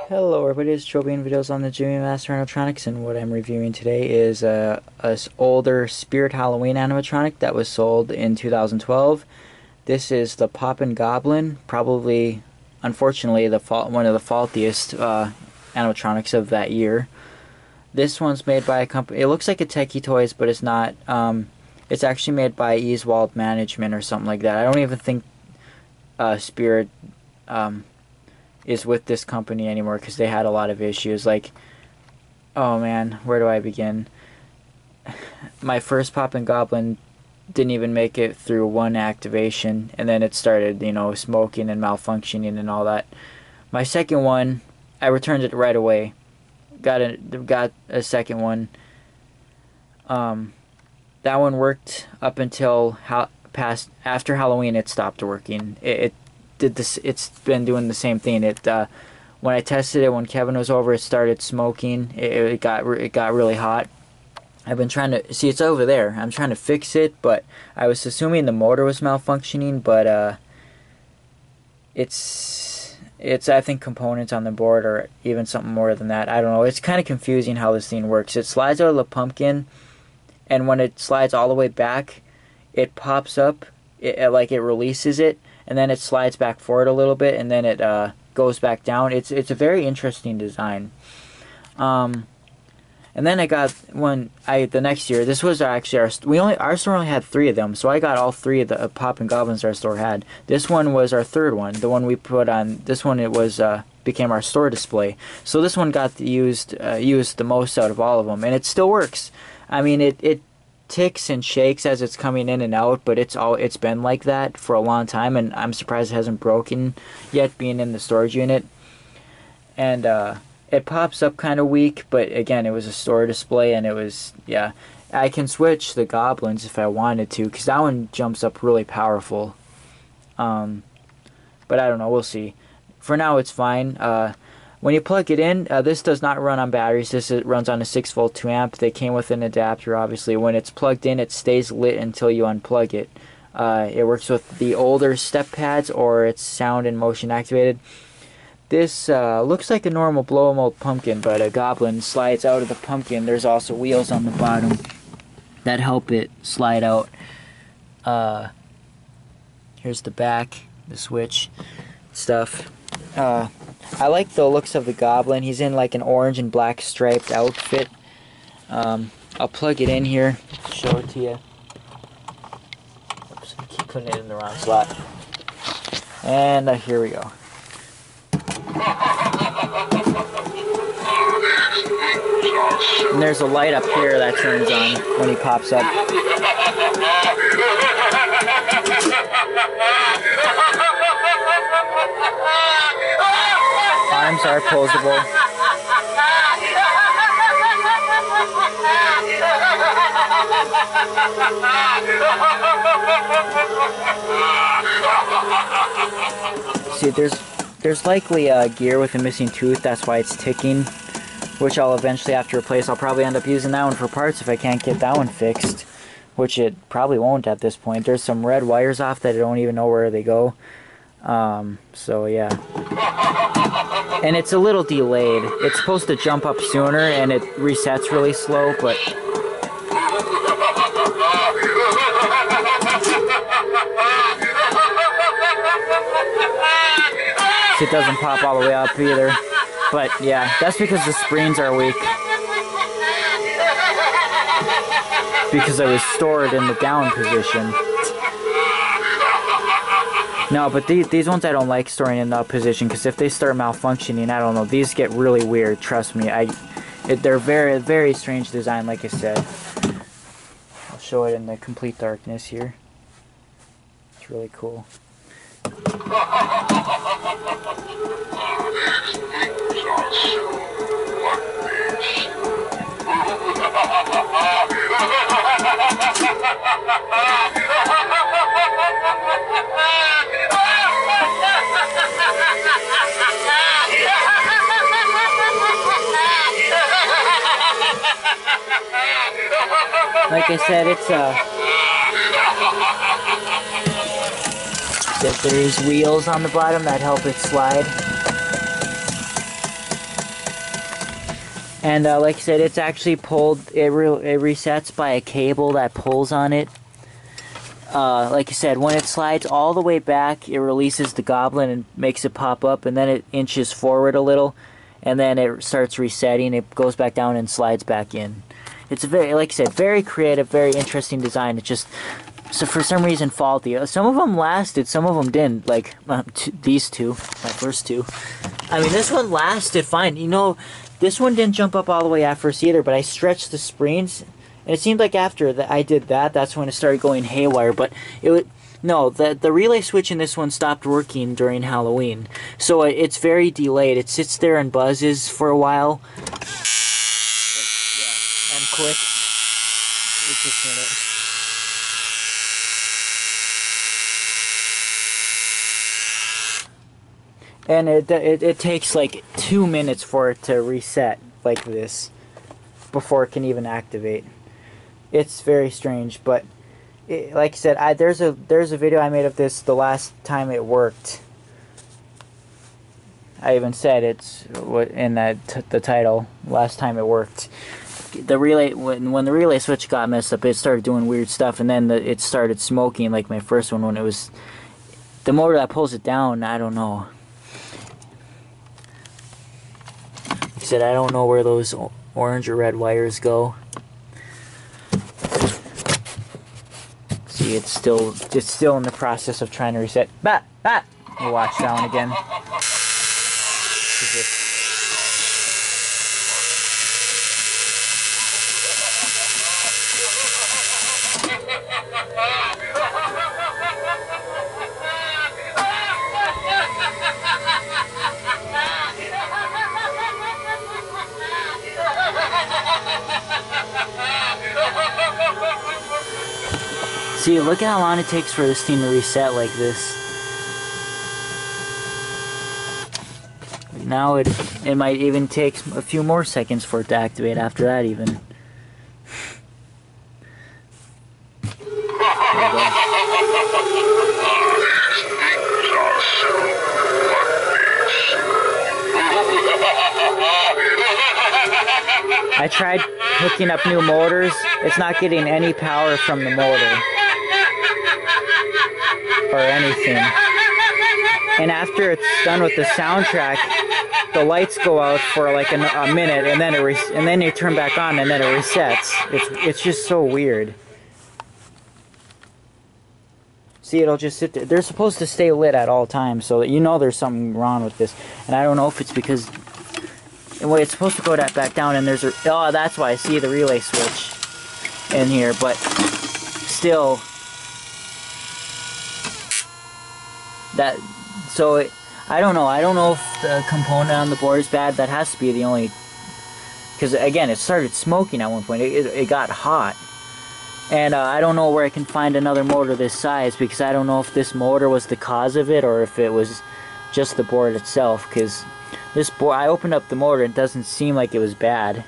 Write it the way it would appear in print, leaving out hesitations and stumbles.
Hello everybody, it's Jobian Videos on the Jimmy Master Animatronics, and what I'm reviewing today is a older Spirit Halloween animatronic that was sold in 2012. This is the Poppin Goblin, probably, unfortunately, one of the faultiest animatronics of that year. This one's made by a company, it looks like a Techie Toys, but it's not. It's actually made by Easewald Management or something like that. I don't even think Spirit is with this company anymore because they had a lot of issues. Like, oh man, where do I begin? My first Poppin' Goblin didn't even make it through one activation, and then it started, smoking and malfunctioning and all that. My second one, I returned it right away. Got a second one. That one worked up until after Halloween. It stopped working. It did this. It's been doing the same thing. When I tested it when Kevin was over, it started smoking. It got really hot. I've been trying to see, it's over there. I'm trying to fix it, but I was assuming the motor was malfunctioning, but it's I think components on the board or even something more than that. I don't know. It's kind of confusing how this thing works. It slides out of the pumpkin, and when it slides all the way back, it pops up. Like it releases it, and then it slides back forward a little bit, and then it goes back down. It's a very interesting design. And then I got the next year. This was actually our store only had 3 of them, so I got all 3 of the Poppin' Goblins our store had. This one was our third one, the one we put on. This one became our store display. So this one got used the most out of all of them, and it still works. I mean, it ticks and shakes as it's coming in and out, but it's been like that for a long time, and I'm surprised it hasn't broken yet, being in the storage unit. And it pops up kind of weak, but again, it was a store display, and it was, yeah. I can switch the Goblins if I wanted to, because that one jumps up really powerful. But I don't know, we'll see. For now, it's fine. When you plug it in, this does not run on batteries. This runs on a 6-volt 2-amp. They came with an adapter, obviously. When it's plugged in, it stays lit until you unplug it. It works with the older step pads, or it's sound and motion activated. This looks like a normal blow-mold pumpkin, but a Goblin slides out of the pumpkin. There's also wheels on the bottom that help it slide out. Here's the back, the switch, stuff. I like the looks of the Goblin. He's in like an orange and black striped outfit. I'll plug it in here, show it to you. Oops, I keep putting it in the wrong slot. And here we go. And there's a light up here that turns on when he pops up. Arms are posable. See, there's likely a gear with a missing tooth. That's why it's ticking, which I'll eventually have to replace. I'll probably end up using that one for parts if I can't get that one fixed, which it probably won't at this point. There's some red wires off that I don't even know where they go. So yeah. And it's a little delayed. It's supposed to jump up sooner, and it resets really slow, but it doesn't pop all the way up either. But yeah, that's because the springs are weak. Because I was stored in the down position. No, but these ones I don't like storing in the up position, because if they start malfunctioning, I don't know, these get really weird, trust me. They're very, very strange design, like I said. I'll show it in the complete darkness here. It's really cool. Like I said, it's there's wheels on the bottom that help it slide. And like I said, it's actually pulled, it resets by a cable that pulls on it. Like I said, when it slides all the way back, it releases the Goblin and makes it pop up, and then it inches forward a little, and then it starts resetting. It goes back down and slides back in. It's a very, like I said, very creative, very interesting design. It's just, so for some reason, faulty. Some of them lasted, some of them didn't. Like these two, my first two. I mean, this one lasted fine. You know, this one didn't jump up all the way at first either, but I stretched the springs. And it seemed like after that I did that, that's when it started going haywire. But it would, no, the relay switch in this one stopped working during Halloween. So it's very delayed. It sits there and buzzes for a while. Yeah, and clicks. It's just a minute. And it takes like 2 minutes for it to reset like this before it can even activate. It's very strange, but like I said, there's a video I made of this the last time it worked. I even said it's in the title, last time it worked. The relay, when the relay switch got messed up, it started doing weird stuff, and then it started smoking like my first one when it was the motor that pulls it down. I don't know. Like I said, I don't know where those orange or red wires go. See, it's still in the process of trying to reset. Bat! We'll watch that one again. See, look at how long it takes for this thing to reset like this. Now it might even take a few more seconds for it to activate after that even. There we go. I tried hooking up new motors. It's not getting any power from the motor or anything. And after it's done with the soundtrack, the lights go out for like a minute, and then they turn back on, and then it resets. It's just so weird. See, it'll just sit there. They're supposed to stay lit at all times, so that you know there's something wrong with this. And I don't know if it's because it's supposed to go back down, and there's oh, that's why I see the relay switch in here, but still. I don't know. I don't know if the component on the board is bad. That has to be the only, because again, it started smoking at one point. It got hot, and I don't know where I can find another motor this size, because I don't know if this motor was the cause of it or if it was just the board itself. Because this board, I opened up the motor, it doesn't seem like it was bad.